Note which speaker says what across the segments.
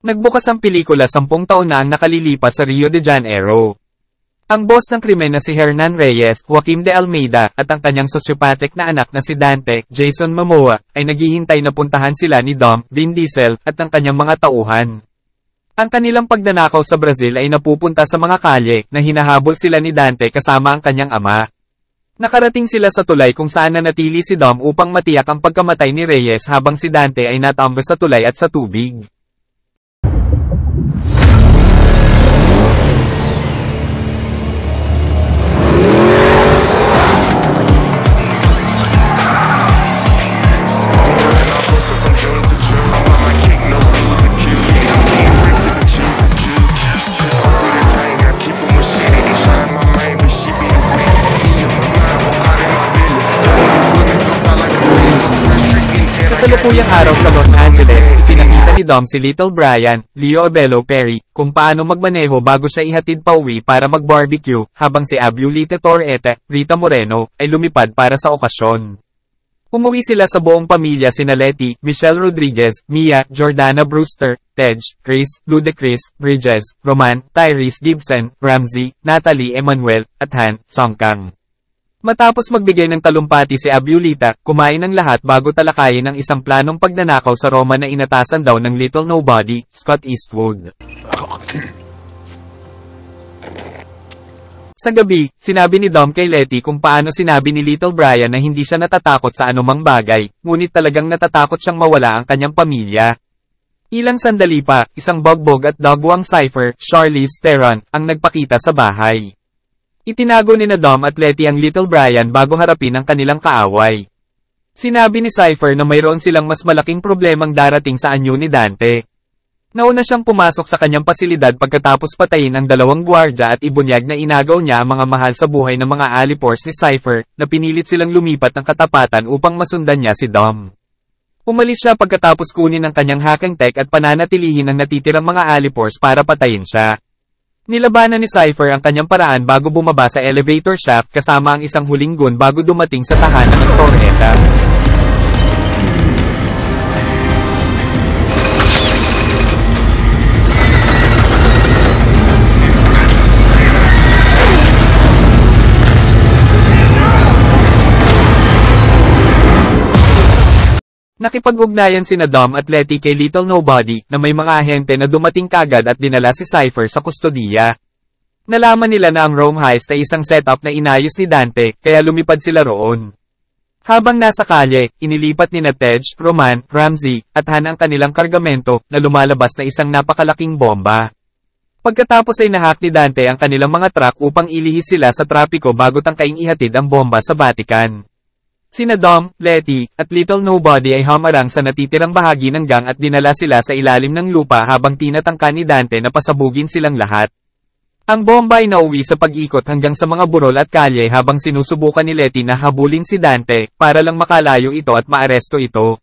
Speaker 1: Nagbukas ang pelikula 10 taon na ang nakalilipas sa Rio de Janeiro. Ang boss ng krimen na si Hernan Reyes, Joaquim de Almeida, at ang kanyang sociopathic na anak na si Dante, Jason Momoa, ay naghihintay na puntahan sila ni Dom, Vin Diesel, at ang kanyang mga tauhan. Ang kanilang pagdanakaw sa Brazil ay napupunta sa mga kalye, na hinahabol sila ni Dante kasama ang kanyang ama. Nakarating sila sa tulay kung saan nanatili si Dom upang matiyak ang pagkamatay ni Reyes habang si Dante ay natambo sa tulay at sa tubig. Kasalukuyang araw sa Los Angeles, pinakita ni Dom si Little Brian, Leo Abelo Perry, kung paano magmaneho bago siya ihatid pauwi para mag-barbecue, habang si Abiulite Torrete, Rita Moreno, ay lumipad para sa okasyon. Umuwi sila sa buong pamilya sina Letty, Michelle Rodriguez, Mia, Jordana Brewster, Tej, Chris, Ludacris, Bridges, Roman, Tyrese Gibson, Ramsey, Natalie Emmanuel, at Han Songkang. Matapos magbigay ng talumpati si Abiulita, kumain ng lahat bago talakayin ang isang planong pagnanakaw sa Roma na inatasan daw ng Little Nobody, Scott Eastwood. Sa gabi, sinabi ni Dom kay Letty kung paano sinabi ni Little Brian na hindi siya natatakot sa anumang bagay, ngunit talagang natatakot siyang mawala ang kanyang pamilya. Ilang sandali pa, isang bugbog at dogwang cipher, Charlize Theron, ang nagpakita sa bahay. Itinago ni Dom at Letty ang Little Brian bago harapin ang kanilang kaaway. Sinabi ni Cypher na mayroon silang mas malaking problemang darating sa anyo ni Dante. Nauna siyang pumasok sa kanyang pasilidad pagkatapos patayin ang 2 gwardya at ibunyag na inagaw niya ang mga mahal sa buhay ng mga alipors ni Cypher, na pinilit silang lumipat ng katapatan upang masundan niya si Dom. Umalis siya pagkatapos kunin ang kanyang hacking tech at pananatilihin ang natitirang mga alipors para patayin siya. Nilabanan ni Cypher ang kanyang paraan bago bumaba sa elevator shaft kasama ang isang huling gun bago dumating sa tahanan ng Torreta. Nakipag-ugnayan sina Dom at Letty kay Little Nobody na may mga ahente na dumating kagad at dinala si Cypher sa kustodiya. Nalaman nila na ang Rome heist ay isang setup na inayos ni Dante, kaya lumipad sila roon. Habang nasa kalye, inilipat ni Tej, Roman, Ramsey, at Han ang kanilang kargamento na lumalabas na isang napakalaking bomba. Pagkatapos ay nahack ni Dante ang kanilang mga truck upang ilihis sila sa trapiko bago tangkaing ihatid ang bomba sa Vatican. Sina Dom, Letty, at Little Nobody ay hamarang sa natitirang bahagi ng gang at dinala sila sa ilalim ng lupa habang tinatangka ni Dante na pasabugin silang lahat. Ang bomba ay nauwi sa pag-ikot hanggang sa mga burol at kalye habang sinusubukan ni Letty na habulin si Dante, para lang makalayo ito at maaresto ito.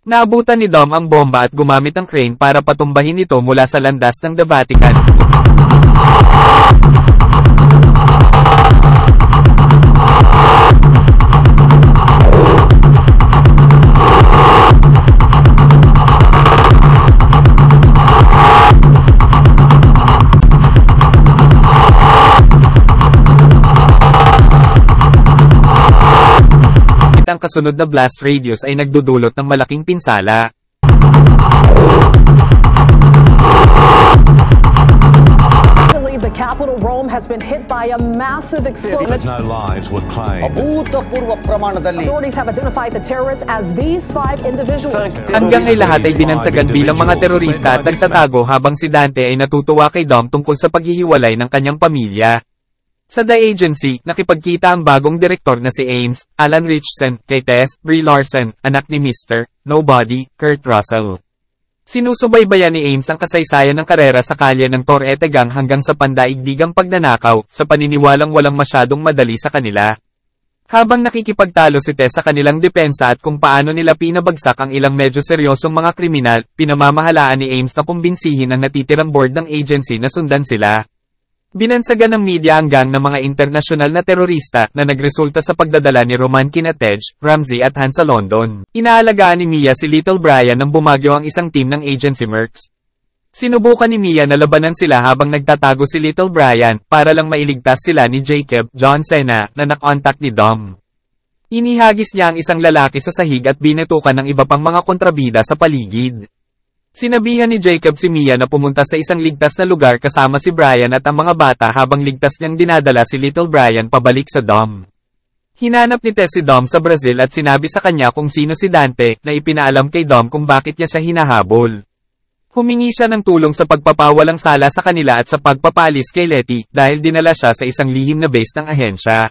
Speaker 1: Naabutan ni Dom ang bomba at gumamit ng crane para patumbahin ito mula sa landas ng The Vatican. Ang kasunod na blast radius ay nagdudulot ng malaking pinsala.
Speaker 2: The capital Rome has been hit by a massive explosion.
Speaker 3: No lives were claimed.
Speaker 2: Authorities have identified the terrorists as these 5 individuals.
Speaker 1: Hanggang ay lahat ay binansagan bilang mga terorista at nagtatago habang si Dante ay natutuwa kay Dom tungkol sa paghihiwalay ng kanyang pamilya. Sa The Agency, nakipagkita ang bagong direktor na si Ames, Alan Ritchson, kay Tess, Brie Larson, anak ni Mr. Nobody, Kurt Russell. Sinusubaybayan ni Ames ang kasaysayan ng karera sa kalye ng Torreta Gang hanggang sa pandaigdigang pagnanakaw, sa paniniwalang walang masyadong madali sa kanila. Habang nakikipagtalo si Tess sa kanilang depensa at kung paano nila pinabagsak ang ilang medyo seryosong mga kriminal, pinamamahalaan ni Ames na kumbinsihin ang natitirang board ng agency na sundan sila. Binansagan ng media ang gang ng mga internasyonal na terorista na nagresulta sa pagdadala ni Roman kina Tej, Ramsey at Han sa London. Inaalagaan ni Mia si Little Brian nang bumagyo ang isang team ng Agency Mercs. Sinubukan ni Mia na labanan sila habang nagtatago si Little Brian, para lang mailigtas sila ni Jacob, John Cena, na nakontak ni Dom. Inihagis niya ang isang lalaki sa sahig at binetukan ng iba pang mga kontrabida sa paligid. Sinabihan ni Jacob si Mia na pumunta sa isang ligtas na lugar kasama si Brian at ang mga bata habang ligtas niyang dinadala si Little Brian pabalik sa Dom. Hinanap ni Tess si Dom sa Brazil at sinabi sa kanya kung sino si Dante, na ipinaalam kay Dom kung bakit niya siya hinahabol. Humingi siya ng tulong sa pagpapawalang sala sa kanila at sa pagpapaalis kay Letty, dahil dinala siya sa isang lihim na base ng ahensya.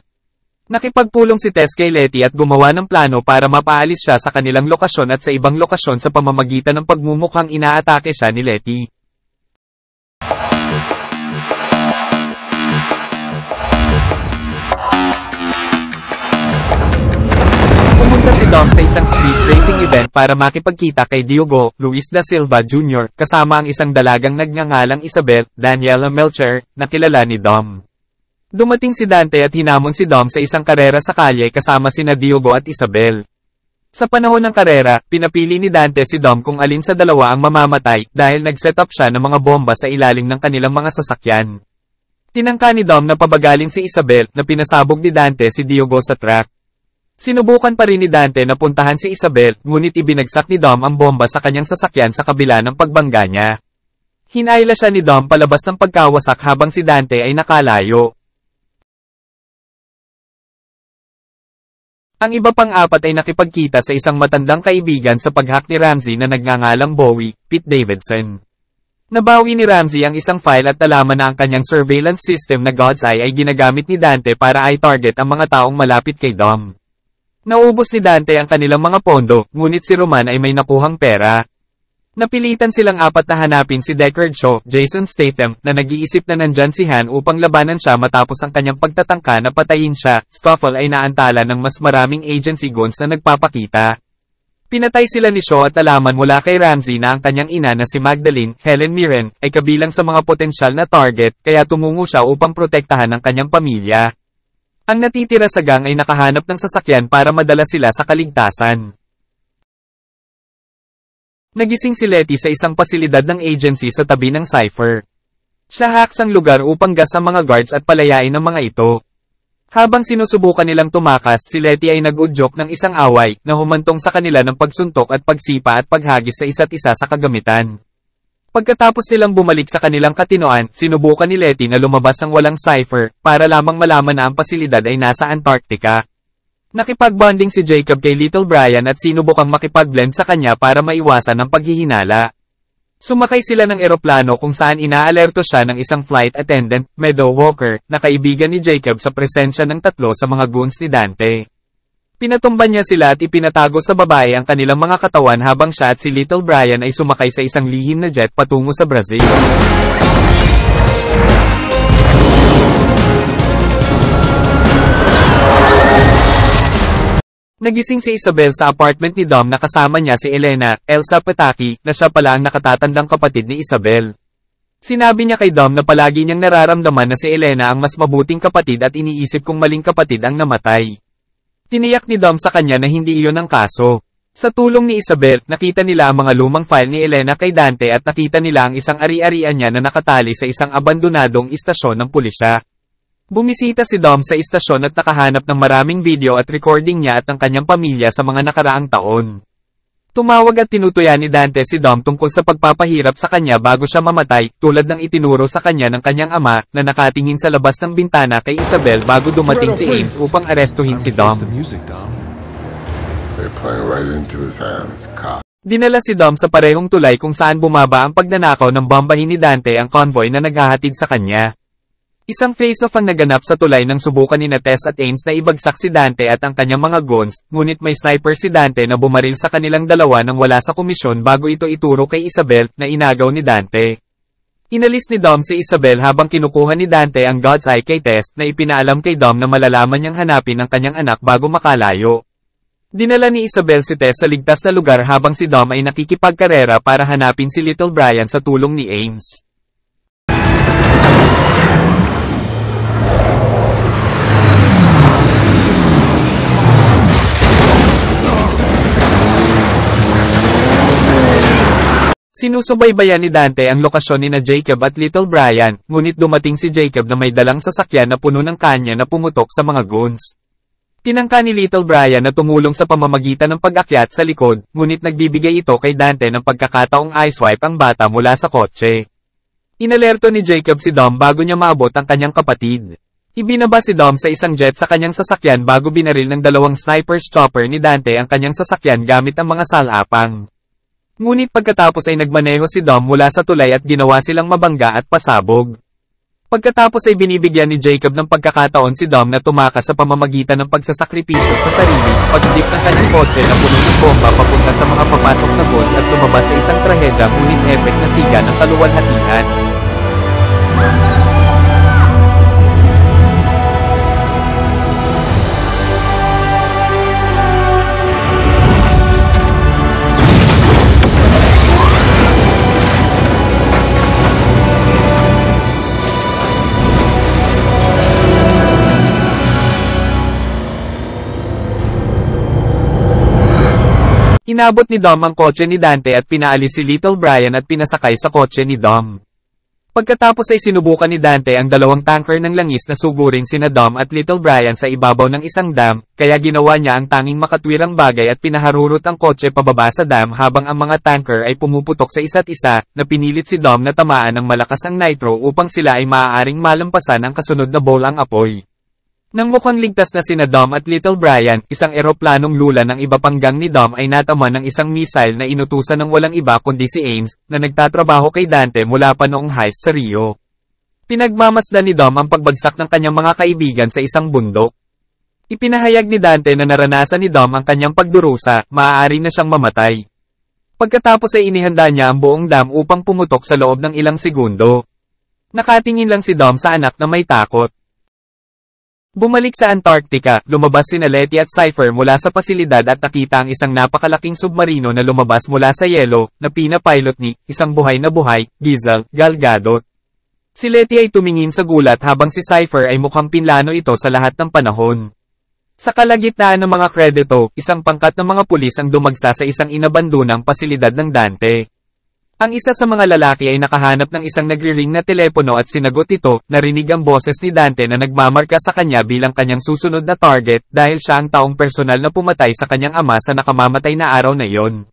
Speaker 1: Nakipagpulong si Tess kay Letty at gumawa ng plano para mapaalis siya sa kanilang lokasyon at sa ibang lokasyon sa pamamagitan ng pagmumukhang inaatake siya ni Letty. Pumunta si Dom sa isang street racing event para makipagkita kay Diogo Luis da Silva Jr. kasama ang isang dalagang nagngangalang Isabel Daniela Melcher, na kilala ni Dom. Dumating si Dante at hinamon si Dom sa isang karera sa kalye kasama sina Diogo at Isabel. Sa panahon ng karera, pinapili ni Dante si Dom kung alin sa dalawa ang mamamatay dahil nag-set up siya ng mga bomba sa ilalim ng kanilang mga sasakyan. Tinangka ni Dom na pabagalin si Isabel na pinasabog ni Dante si Diogo sa track. Sinubukan pa rin ni Dante na puntahan si Isabel, ngunit ibinagsak ni Dom ang bomba sa kanyang sasakyan sa kabila ng pagbangga niya. Hinayla siya ni Dom palabas ng pagkawasak habang si Dante ay nakalayo. Ang iba pang apat ay nakipagkita sa isang matandang kaibigan sa paghack ni Ramsey na nagngangalang Bowie, Pete Davidson. Nabawi ni Ramsey ang isang file at nalaman na ang kanyang surveillance system na God's Eye ay ginagamit ni Dante para i-target ang mga taong malapit kay Dom. Naubos ni Dante ang kanilang mga pondo, ngunit si Roman ay may nakuhang pera. Napilitan silang apat na hanapin si Deckard Shaw, Jason Statham, na nag-iisip na nandyan si Han upang labanan siya matapos ang kanyang pagtatangka na patayin siya. Scuffle ay naantala ng mas maraming agency goons na nagpapakita. Pinatay sila ni Shaw at alaman mula kay Ramsey na ang kanyang ina na si Magdalene, Helen Mirren, ay kabilang sa mga potensyal na target, kaya tumungo siya upang protektahan ang kanyang pamilya. Ang natitira sa gang ay nakahanap ng sasakyan para madala sila sa kaligtasan. Nagising si Letty sa isang pasilidad ng agency sa tabi ng Cypher. Siya hacks ang lugar upang gas ang mga guards at palayain ang mga ito. Habang sinusubukan nilang tumakas, si Letty ay nag-udyok ng isang away na humantong sa kanila ng pagsuntok at pagsipa at paghagis sa isa't isa sa kagamitan. Pagkatapos nilang bumalik sa kanilang katinoan, sinubukan ni Letty na lumabas ng walang Cypher, para lamang malaman na ang pasilidad ay nasa Antarctica. Nakipag-bonding si Jacob kay Little Brian at sinubukang makipag-blend sa kanya para maiwasan ang paghihinala. Sumakay sila ng eroplano kung saan inaalerto siya ng isang flight attendant, Meadow Walker, na kaibigan ni Jacob sa presensya ng tatlo sa mga goons ni Dante. Pinatumban niya sila at ipinatago sa babae ang kanilang mga katawan habang siya at si Little Brian ay sumakay sa isang lihim na jet patungo sa Brazil. Nagising si Isabel sa apartment ni Dom na kasama niya si Elena, Elsa Pataki, na siya pala ang nakatatandang kapatid ni Isabel. Sinabi niya kay Dom na palagi niyang nararamdaman na si Elena ang mas mabuting kapatid at iniisip kung maling kapatid ang namatay. Tiniyak ni Dom sa kanya na hindi iyon ang kaso. Sa tulong ni Isabel, nakita nila ang mga lumang file ni Elena kay Dante at nakita nila ang isang ari-arian niya na nakatali sa isang abandonadong istasyon ng pulisya. Bumisita si Dom sa istasyon at nakahanap ng maraming video at recording niya at ng kanyang pamilya sa mga nakaraang taon. Tumawag at tinutuya ni Dante si Dom tungkol sa pagpapahirap sa kanya bago siya mamatay, tulad ng itinuro sa kanya ng kanyang ama, na nakatingin sa labas ng bintana kay Isabel bago dumating si Ames upang arestuhin si Dom. Dinala si Dom sa parehong tulay kung saan bumaba ang pagnanakaw ng bombahin ni Dante ang convoy na naghahatid sa kanya. Isang face-off ang naganap sa tulay nang subukan ni Tess at Ames na ibagsak si Dante at ang kanyang mga goons, ngunit may sniper si Dante na bumaril sa kanilang dalawa nang wala sa komisyon bago ito ituro kay Isabel, na inagaw ni Dante. Inalis ni Dom si Isabel habang kinukuha ni Dante ang God's Eye kay Tess, na ipinaalam kay Dom na malalaman niyang hanapin ang kanyang anak bago makalayo. Dinala ni Isabel si Tess sa ligtas na lugar habang si Dom ay nakikipagkarera para hanapin si Little Brian sa tulong ni Ames. Sinusubaybayan ni Dante ang lokasyon ni na Jacob at Little Brian, ngunit dumating si Jacob na may dalang sasakyan na puno ng kanya na pumutok sa mga goons. Tinangka ni Little Brian na tumulong sa pamamagitan ng pag-akyat sa likod, ngunit nagbibigay ito kay Dante ng pagkakataong ice-wipe ang bata mula sa kotse. Inalerto ni Jacob si Dom bago niya maabot ang kanyang kapatid. Ibinaba si Dom sa isang jet sa kanyang sasakyan bago binaril ng dalawang sniper's chopper ni Dante ang kanyang sasakyan gamit ang mga salapang. Ngunit pagkatapos ay nagmaneho si Dom mula sa tulay at ginawa silang mabangga at pasabog. Pagkatapos ay binibigyan ni Jacob ng pagkakataon si Dom na tumakas sa pamamagitan ng pagsasakripisyo sa sarili, pagdip ng kanyang kotse na puno ng bomba papunta sa mga papasok na goons at lumabas sa isang trahedya ngunit epic na siga ng kaluwalhatian. Inabot ni Dom ang kotse ni Dante at pinaalis si Little Brian at pinasakay sa kotse ni Dom. Pagkatapos ay sinubukan ni Dante ang dalawang tanker ng langis na sugurin sina Dom at Little Brian sa ibabaw ng isang dam, kaya ginawa niya ang tanging makatwirang bagay at pinaharurot ang kotse pababa sa dam habang ang mga tanker ay pumuputok sa isa't isa, na pinilit si Dom na tamaan ng malakas ang nitro upang sila ay maaaring malampasan ang kasunod na bolang apoy. Nang mukhang ligtas na sina Dom at Little Brian, isang eroplanong lula ng iba pang gang ni Dom ay natama ng isang missile na inutusan ng walang iba kundi si Ames, na nagtatrabaho kay Dante mula pa noong heist sa Rio. Pinagmamasdan ni Dom ang pagbagsak ng kanyang mga kaibigan sa isang bundok. Ipinahayag ni Dante na naranasan ni Dom ang kanyang pagdurusa, maaari na siyang mamatay. Pagkatapos ay inihanda niya ang buong dam upang pumutok sa loob ng ilang segundo. Nakatingin lang si Dom sa anak na may takot. Bumalik sa Antarctica, lumabas sina Letty at Cypher mula sa pasilidad at nakita ang isang napakalaking submarino na lumabas mula sa yelo, na pinapilot ni, isang buhay na buhay, Gizel, Gal Gadot. Si Letty ay tumingin sa gulat habang si Cypher ay mukhang pinlano ito sa lahat ng panahon. Sa kalagitnaan ng mga kredito, isang pangkat ng mga pulis ang dumagsa sa isang inabandonang pasilidad ng Dante. Ang isa sa mga lalaki ay nakahanap ng isang nagri-ring na telepono at sinagot ito, narinig ang boses ni Dante na nagmamarka sa kanya bilang kanyang susunod na target dahil siya ang taong personal na pumatay sa kanyang ama sa nakamamatay na araw na iyon.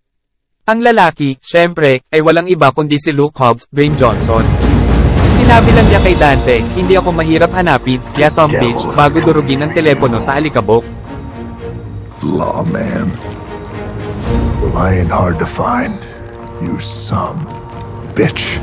Speaker 1: Ang lalaki, syempre, ay walang iba kundi si Luke Hobbs, Dwayne Johnson. Sinabi lang niya kay Dante, hindi ako mahirap hanapin, kaya some bitch, bago durugin ang telepono sa alikabok.
Speaker 3: Lawman. Well, I ain't hard to find. You some bitch.